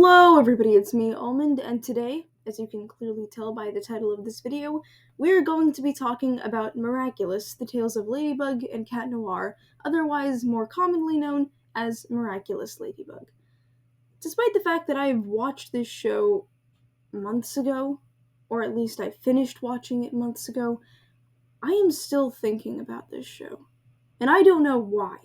Hello everybody, it's me, Almond, and today, as you can clearly tell by the title of this video, we're going to be talking about Miraculous, the tales of Ladybug and Catnoir, otherwise more commonly known as Miraculous Ladybug. Despite the fact that I've watched this show months ago, or at least I finished watching it months ago, I am still thinking about this show, and I don't know why.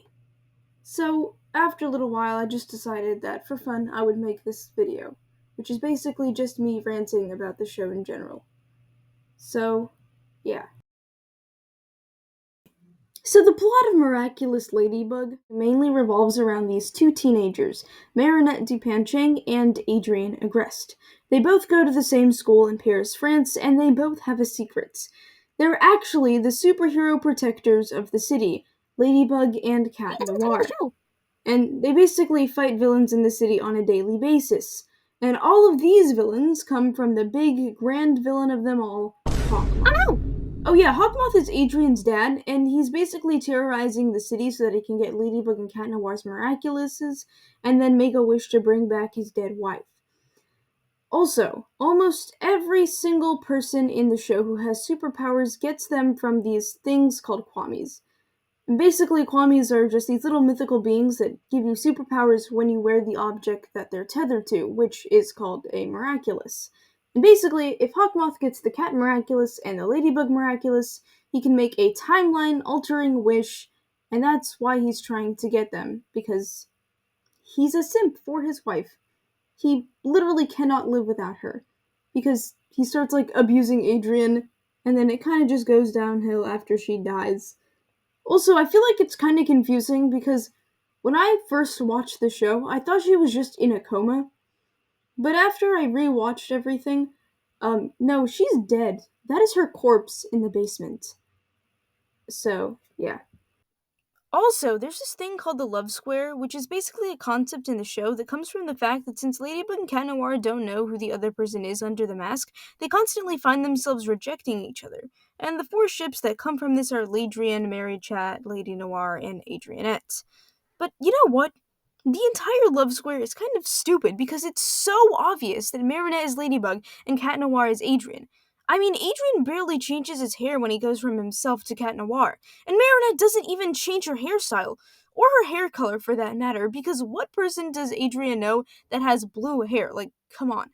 So, after a little while, I just decided that for fun I would make this video, which is basically just me ranting about the show in general. So, yeah. So the plot of Miraculous Ladybug mainly revolves around these two teenagers, Marinette Dupancheng and Adrien Agreste. They both go to the same school in Paris, France, and they both have a secret. They're actually the superhero protectors of the city, Ladybug and Catnoir. And they basically fight villains in the city on a daily basis. And all of these villains come from the big, grand villain of them all, Hawkmoth. Oh yeah, Hawkmoth is Adrian's dad, and he's basically terrorizing the city so that he can get Ladybug and Catnoir's Miraculouses, and then make a wish to bring back his dead wife. Also, almost every single person in the show who has superpowers gets them from these things called kwamis. Basically, kwamis are just these little mythical beings that give you superpowers when you wear the object that they're tethered to, which is called a Miraculous. And basically, if Hawkmoth gets the Cat Miraculous and the Ladybug Miraculous, he can make a timeline-altering wish, and that's why he's trying to get them, because he's a simp for his wife. He literally cannot live without her, because he starts, abusing Adrien, and then it kind of just goes downhill after she dies. Also, I feel like it's kind of confusing because when I first watched the show, I thought she was just in a coma. But after I rewatched everything, no, she's dead. That is her corpse in the basement. So, yeah. Also, there's this thing called the Love Square, which is basically a concept in the show that comes from the fact that since Ladybug and Catnoir don't know who the other person is under the mask, they constantly find themselves rejecting each other. And the four ships that come from this are Ladrien, Mary Chat, Lady Noir, and Adrianette. But you know what? The entire Love Square is kind of stupid because it's so obvious that Marinette is Ladybug and Cat Noir is Adrien. I mean, Adrien barely changes his hair when he goes from himself to Cat Noir, and Marinette doesn't even change her hairstyle, or her hair color for that matter, because what person does Adrien know that has blue hair? Come on.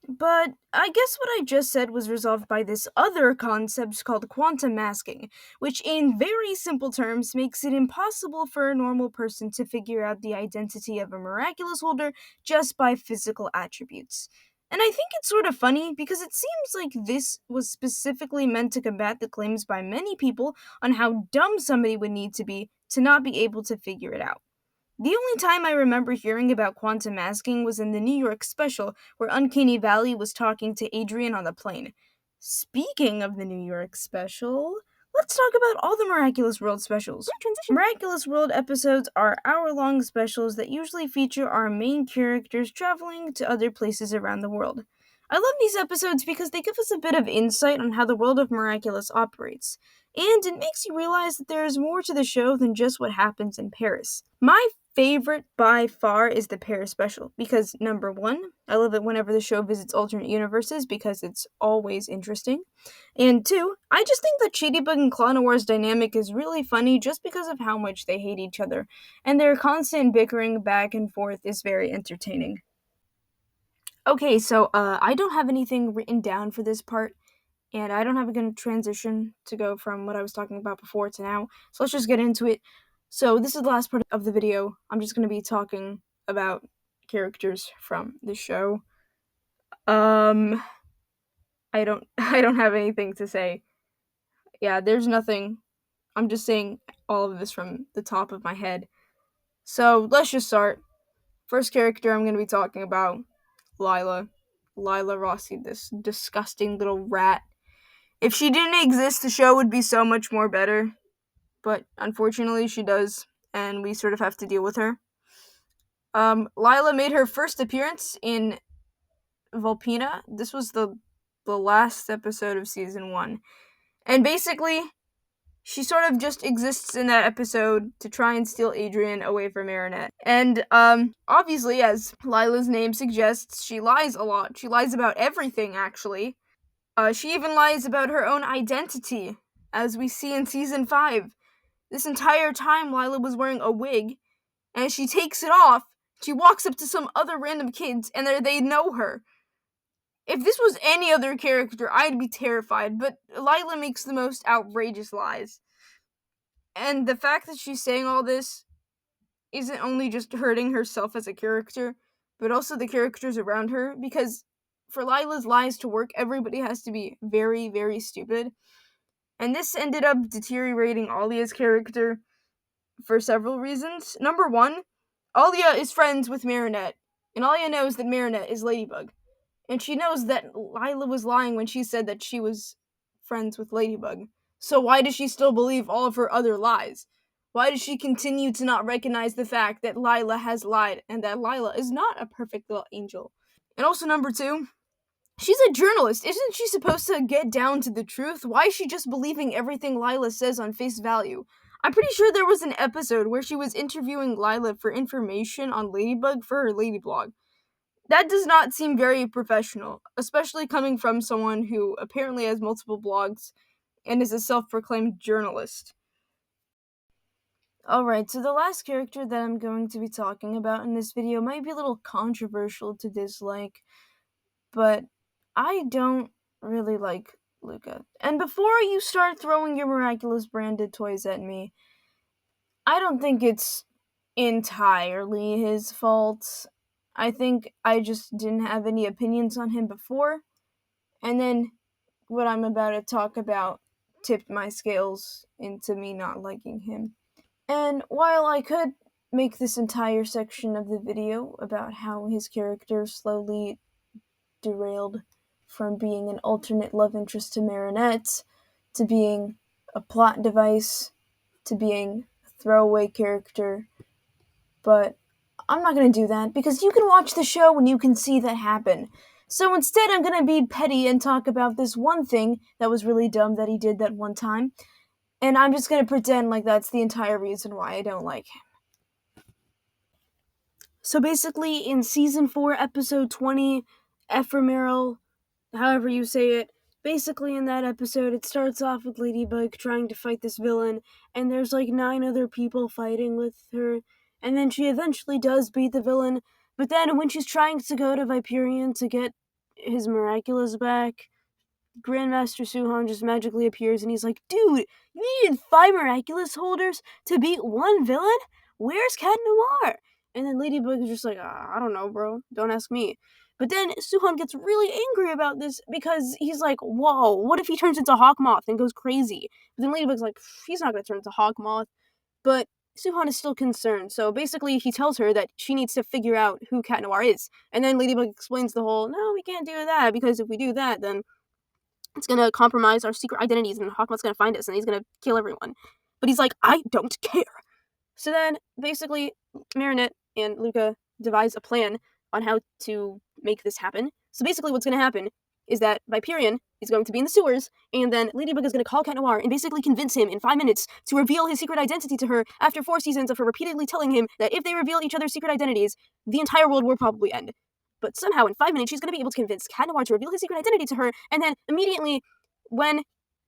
But I guess what I just said was resolved by this other concept called quantum masking, which in very simple terms makes it impossible for a normal person to figure out the identity of a miraculous holder just by physical attributes. And I think it's sort of funny because it seems like this was specifically meant to combat the claims by many people on how dumb somebody would need to be to not be able to figure it out. The only time I remember hearing about quantum masking was in the New York special, where Uncanny Valley was talking to Adrien on the plane. Speaking of the New York special, let's talk about all the Miraculous World specials. Miraculous World episodes are hour-long specials that usually feature our main characters traveling to other places around the world. I love these episodes because they give us a bit of insight on how the world of Miraculous operates, and it makes you realize that there is more to the show than just what happens in Paris. My favorite by far is the Paris special because, number one, I love it whenever the show visits alternate universes because it's always interesting. And two, I just think that Ladybug and Catnoir's dynamic is really funny just because of how much they hate each other, and their constant bickering back and forth is very entertaining. Okay, so I don't have anything written down for this part, and I don't have a good transition to go from what I was talking about before to now, so let's just get into it. So this is the last part of the video. I'm just going to be talking about characters from the show. I don't have anything to say. Yeah, there's nothing. I'm just saying all of this from the top of my head. So let's just start. First character I'm going to be talking about, Lila. Lila Rossi, this disgusting little rat. If she didn't exist, the show would be so much more better. But unfortunately, she does, and we sort of have to deal with her. Lila made her first appearance in Volpina. This was the last episode of season 1. And basically, she sort of just exists in that episode to try and steal Adrian away from Marinette. And, obviously, as Lila's name suggests, she lies a lot. She lies about everything, actually. She even lies about her own identity, as we see in season 5. This entire time, Lila was wearing a wig, and she takes it off. She walks up to some other random kids, and they know her. If this was any other character, I'd be terrified, but Lila makes the most outrageous lies. And the fact that she's saying all this isn't only just hurting herself as a character, but also the characters around her, because for Lila's lies to work, everybody has to be very, very stupid. And this ended up deteriorating Alia's character for several reasons. Number one, Alia is friends with Marinette, and Alia knows that Marinette is Ladybug. And she knows that Lila was lying when she said that she was friends with Ladybug. So why does she still believe all of her other lies? Why does she continue to not recognize the fact that Lila has lied and that Lila is not a perfect little angel? And also number two, she's a journalist. Isn't she supposed to get down to the truth? Why is she just believing everything Lila says on face value? I'm pretty sure there was an episode where she was interviewing Lila for information on Ladybug for her Lady blog. That does not seem very professional, especially coming from someone who apparently has multiple blogs and is a self-proclaimed journalist. Alright, so the last character that I'm going to be talking about in this video might be a little controversial to dislike, but I don't really like Luca. And before you start throwing your Miraculous branded toys at me, I don't think it's entirely his fault. I think I just didn't have any opinions on him before, and then what I'm about to talk about tipped my scales into me not liking him. And while I could make this entire section of the video about how his character slowly derailed from being an alternate love interest to Marinette, to being a plot device, to being a throwaway character, but I'm not going to do that because you can watch the show and you can see that happen. So instead, I'm going to be petty and talk about this one thing that was really dumb that he did that one time, and I'm just going to pretend like that's the entire reason why I don't like him. So basically, in Season 4, Episode 20, Ephemeral, however you say it, basically in that episode, it starts off with Ladybug trying to fight this villain, and there's like 9 other people fighting with her, and then she eventually does beat the villain, but then when she's trying to go to Viperion to get his Miraculous back, Grandmaster Suhan just magically appears and he's like, dude, you needed 5 Miraculous holders to beat one villain? Where's Catnoir? And then Ladybug is just like, I don't know, bro. Don't ask me. But then Suhan gets really angry about this because he's like, whoa, what if he turns into Hawkmoth and goes crazy? But then Ladybug's like, he's not going to turn into Hawkmoth. But Suhan is still concerned, so basically he tells her that she needs to figure out who Catnoir is. And then Ladybug explains the whole, no, we can't do that, because if we do that, then it's gonna compromise our secret identities, and Hawkmoth's gonna find us, and he's gonna kill everyone. But he's like, I don't care. So then, basically, Marinette and Luca devise a plan on how to make this happen. So basically what's gonna happen is that Viperion is going to be in the sewers, and then Ladybug is going to call Catnoir and basically convince him in 5 minutes to reveal his secret identity to her after 4 seasons of her repeatedly telling him that if they reveal each other's secret identities, the entire world will probably end. But somehow in 5 minutes she's going to be able to convince Catnoir to reveal his secret identity to her, and then immediately when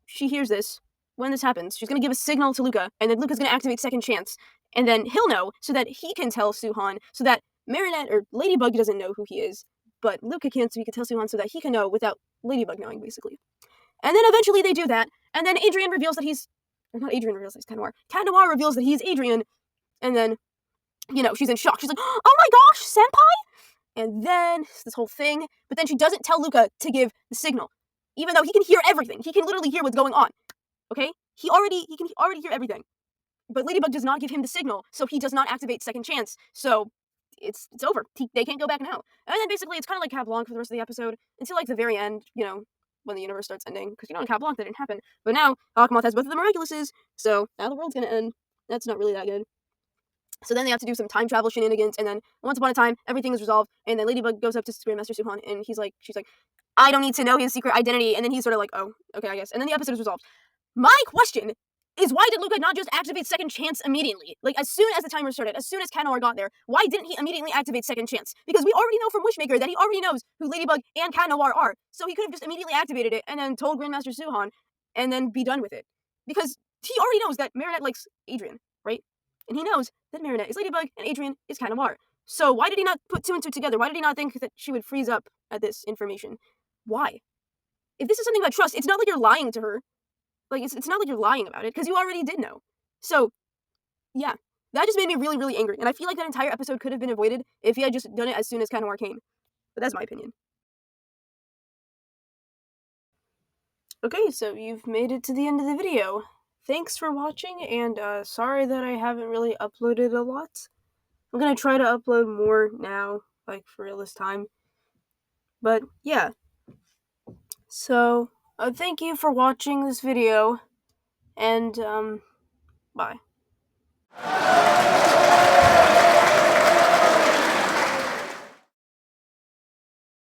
she hears this, when this happens, she's going to give a signal to Luca, and then Luca's going to activate Second Chance, and then he'll know so that he can tell Suhan, so that Marinette or Ladybug doesn't know who he is, but Luca can, so he can tell Suhan so that he can know without Ladybug knowing, basically. And then eventually they do that, and then Adrian reveals that he's... Not Adrian reveals that he's Catnoir. Catnoir reveals that he's Adrian, and then, she's in shock. She's like, oh my gosh, senpai? And then, this whole thing, but then she doesn't tell Luca to give the signal, even though he can hear everything. He can literally hear what's going on, okay? He can already hear everything. But Ladybug does not give him the signal, so he does not activate Second Chance, so it's over. They can't go back now. And then basically it's kind of like Cap Blanc for the rest of the episode, until like the very end, when the universe starts ending, because in Cap Blanc that didn't happen. But now, Hawkmoth has both of the Miraculouses, so now the world's gonna end. That's not really that good. So then they have to do some time travel shenanigans, and then once upon a time, everything is resolved, and then Ladybug goes up to Grandmaster Suhan, and she's like, I don't need to know his secret identity, and then he's sort of like, oh, okay, I guess. And then the episode is resolved. My question is why did Luca not just activate Second Chance immediately? Like, as soon as the timer started, as soon as Catnoir got there, why didn't he immediately activate Second Chance? Because we already know from Wishmaker that he already knows who Ladybug and Catnoir are, so he could have just immediately activated it and then told Grandmaster Suhan and then be done with it. Because he already knows that Marinette likes Adrien, right? And he knows that Marinette is Ladybug and Adrien is Catnoir. So why did he not put two and two together? Why did he not think that she would freeze up at this information? Why? If this is something about trust, it's not like you're lying to her. Like, it's not like you're lying about it, because you already did know. So, yeah. That just made me really, really angry, and I feel like that entire episode could have been avoided if he had just done it as soon as Catnoir came. But that's my opinion. Okay, so you've made it to the end of the video. Thanks for watching, and sorry that I haven't really uploaded a lot. I'm gonna try to upload more now, like, for real this time. But, yeah. So, thank you for watching this video, and, bye.